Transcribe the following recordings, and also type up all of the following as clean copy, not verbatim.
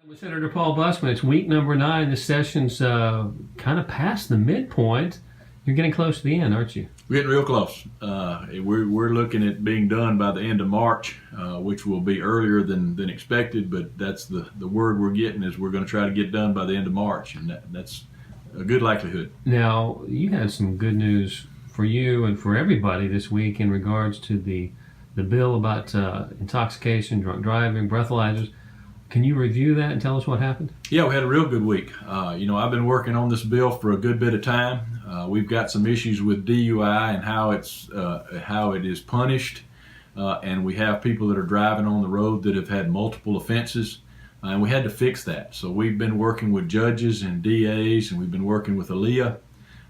With Senator Paul Bussman, it's week number 9. This session's kind of past the midpoint. You're getting close to the end, aren't you? We're getting real close. We're looking at being done by the end of March, which will be earlier than expected, but that's the word we're getting is we're going to try to get done by the end of March, and that's a good likelihood. Now, you had some good news for you and for everybody this week in regards to the bill about intoxication, drunk driving, breathalyzers. Can you review that and tell us what happened? Yeah, we had a real good week. I've been working on this bill for a good bit of time. We've got some issues with DUI and how it is punished, and we have people that are driving on the road that have had multiple offenses, and we had to fix that. So we've been working with judges and DAs, and we've been working with ALEA.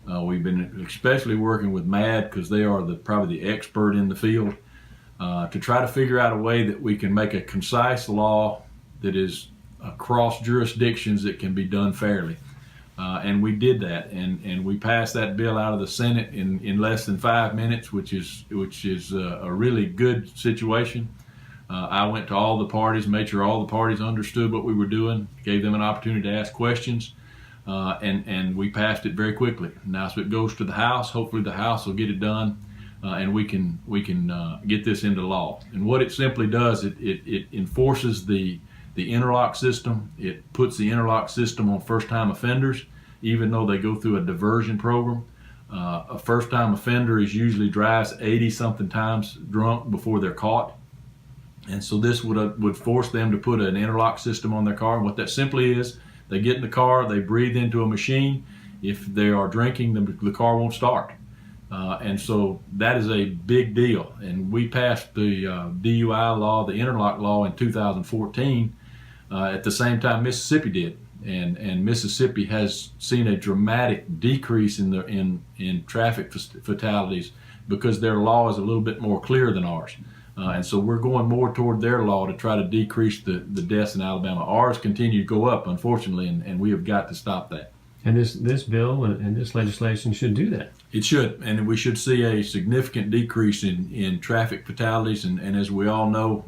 We've been especially working with MAD because they are probably the expert in the field to try to figure out a way that we can make a concise law that is across jurisdictions that can be done fairly. And we did that, and we passed that bill out of the Senate in less than 5 minutes, which is a really good situation. I went to all the parties, made sure all the parties understood what we were doing, gave them an opportunity to ask questions, and we passed it very quickly. Now, so it goes to the House. Hopefully the House will get it done, and we can get this into law. And what it simply does, it enforces the interlock system. It puts the interlock system on first-time offenders, even though they go through a diversion program. A first-time offender usually drives 80-something times drunk before they're caught. And so this would force them to put an interlock system on their car. And what that simply is, they get in the car, they breathe into a machine. If they are drinking, the car won't start. And so that is a big deal. And we passed the DUI law, the interlock law in 2014. At the same time Mississippi did, and Mississippi has seen a dramatic decrease in traffic fatalities because their law is a little bit more clear than ours, and so we're going more toward their law to try to decrease the deaths in Alabama. Ours continue to go up, unfortunately, and we have got to stop that. And this bill and this legislation should do that. It should, and we should see a significant decrease in traffic fatalities. And as we all know,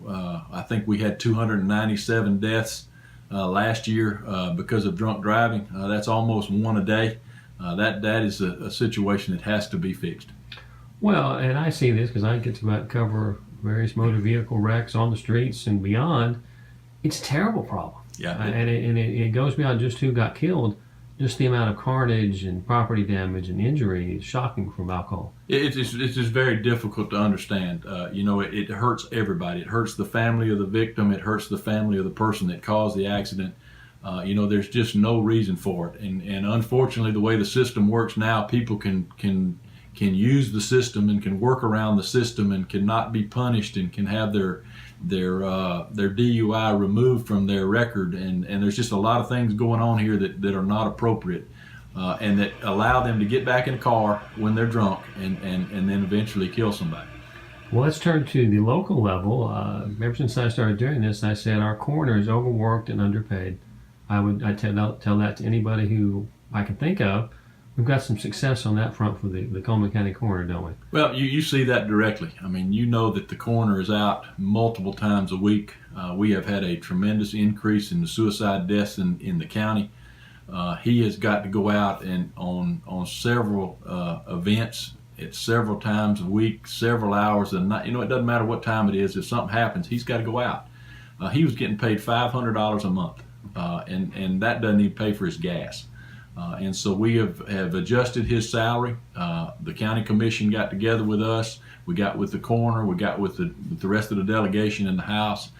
I think we had 297 deaths last year because of drunk driving. That's almost one a day. That is a situation that has to be fixed. Well, and I see this because I get to cover various motor vehicle wrecks on the streets and beyond. It's a terrible problem. Yeah, and it goes beyond just who got killed. Just the amount of carnage and property damage and injury is shocking from alcohol. It's just very difficult to understand. It hurts everybody. It hurts the family of the victim. It hurts the family of the person that caused the accident. There's just no reason for it. And unfortunately, the way the system works now, people can use the system and can work around the system and cannot be punished and can have their DUI removed from their record, and there's just a lot of things going on here that are not appropriate, and that allow them to get back in the car when they're drunk and then eventually kill somebody. Well, let's turn to the local level. Ever since I started doing this, I said our coroner is overworked and underpaid. I tell that to anybody who I can think of. We've got some success on that front for the Cullman County coroner, don't we? Well, you see that directly. I mean, you know that the coroner is out multiple times a week. We have had a tremendous increase in the suicide deaths in the county. He has got to go out and on several events at several times a week, several hours a night. It doesn't matter what time it is. If something happens, he's got to go out. He was getting paid $500 a month, and that doesn't even pay for his gas. And so we have adjusted his salary. The county commission got together with us. We got with the coroner. We got with the rest of the delegation in the House.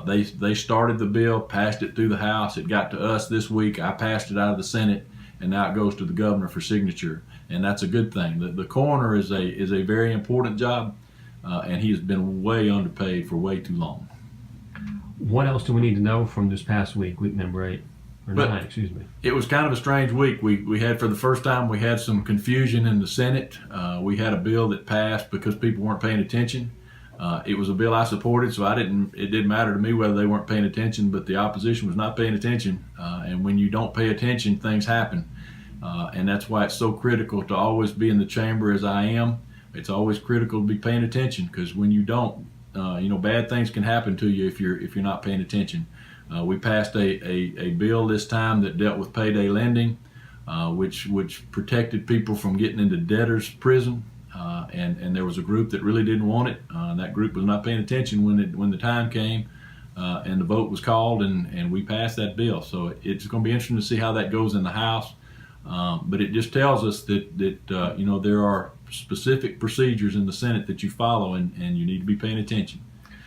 They started the bill, passed it through the House. It got to us this week. I passed it out of the Senate, and now it goes to the governor for signature. And that's a good thing. The coroner is a very important job, and he has been way underpaid for way too long. What else do we need to know from this past week number 8? Or 9, excuse me. It was kind of a strange week. We had, for the first time, we had some confusion in the Senate. We had a bill that passed because people weren't paying attention. It was a bill I supported, so it didn't matter to me whether they weren't paying attention, but the opposition was not paying attention. And when you don't pay attention, things happen. And that's why it's so critical to always be in the chamber as I am. It's always critical to be paying attention, because when you don't, bad things can happen to you if you're not paying attention. We passed a bill this time that dealt with payday lending, which protected people from getting into debtor's prison. And there was a group that really didn't want it. That group was not paying attention when the time came, and the vote was called, and we passed that bill. So it's going to be interesting to see how that goes in the House. But it just tells us that there are specific procedures in the Senate that you follow, and you need to be paying attention.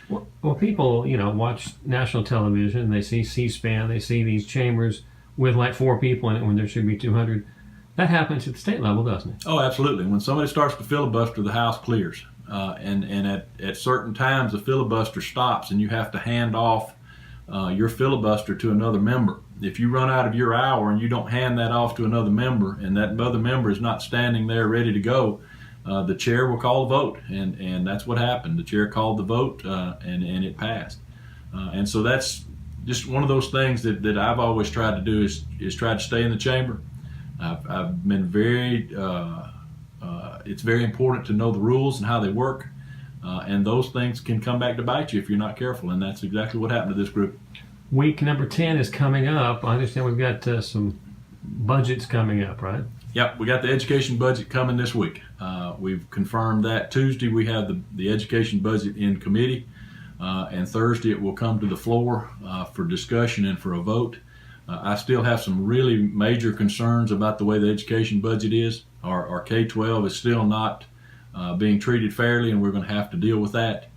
Well, people, watch national television. They see C-SPAN. They see these chambers with like 4 people in it when there should be 200. That happens at the state level, doesn't it? Oh, absolutely. When somebody starts to filibuster, the House clears. And at certain times, the filibuster stops, and you have to hand off your filibuster to another member. If you run out of your hour and you don't hand that off to another member, and that other member is not standing there ready to go, the chair will call a vote, and that's what happened. The chair called the vote, and it passed. And so that's just one of those things that I've always tried to do is try to stay in the chamber. I've been very. It's very important to know the rules and how they work, and those things can come back to bite you if you're not careful. And that's exactly what happened to this group. Week number 10 is coming up. I understand we've got some budgets coming up, right? Yep, we got the education budget coming this week. We've confirmed that Tuesday we have the education budget in committee, and Thursday it will come to the floor for discussion and for a vote. I still have some really major concerns about the way the education budget is. Our K-12 is still not being treated fairly, and we're going to have to deal with that.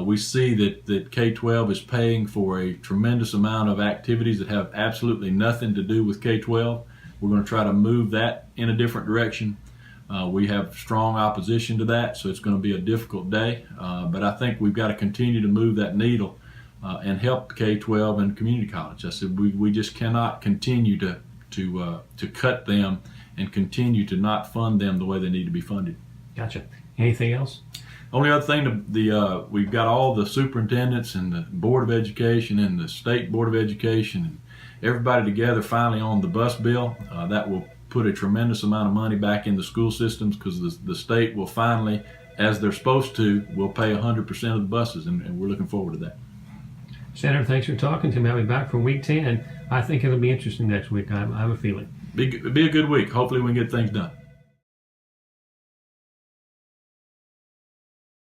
We see that K-12 is paying for a tremendous amount of activities that have absolutely nothing to do with K-12. We're going to try to move that in a different direction. We have strong opposition to that, so it's going to be a difficult day. But I think we've got to continue to move that needle and help K-12 and community college. I said we just cannot continue to cut them and continue to not fund them the way they need to be funded. Gotcha. Anything else? Only other thing, we've got all the superintendents and the Board of Education and the State Board of Education and everybody together finally on the bus bill. That will put a tremendous amount of money back in the school systems, because the state will finally, as they're supposed to, will pay 100% of the buses, and we're looking forward to that. Senator, thanks for talking to me. I'll be back for week 10. I think it'll be interesting next week. I have a feeling. Be a good week. Hopefully we can get things done.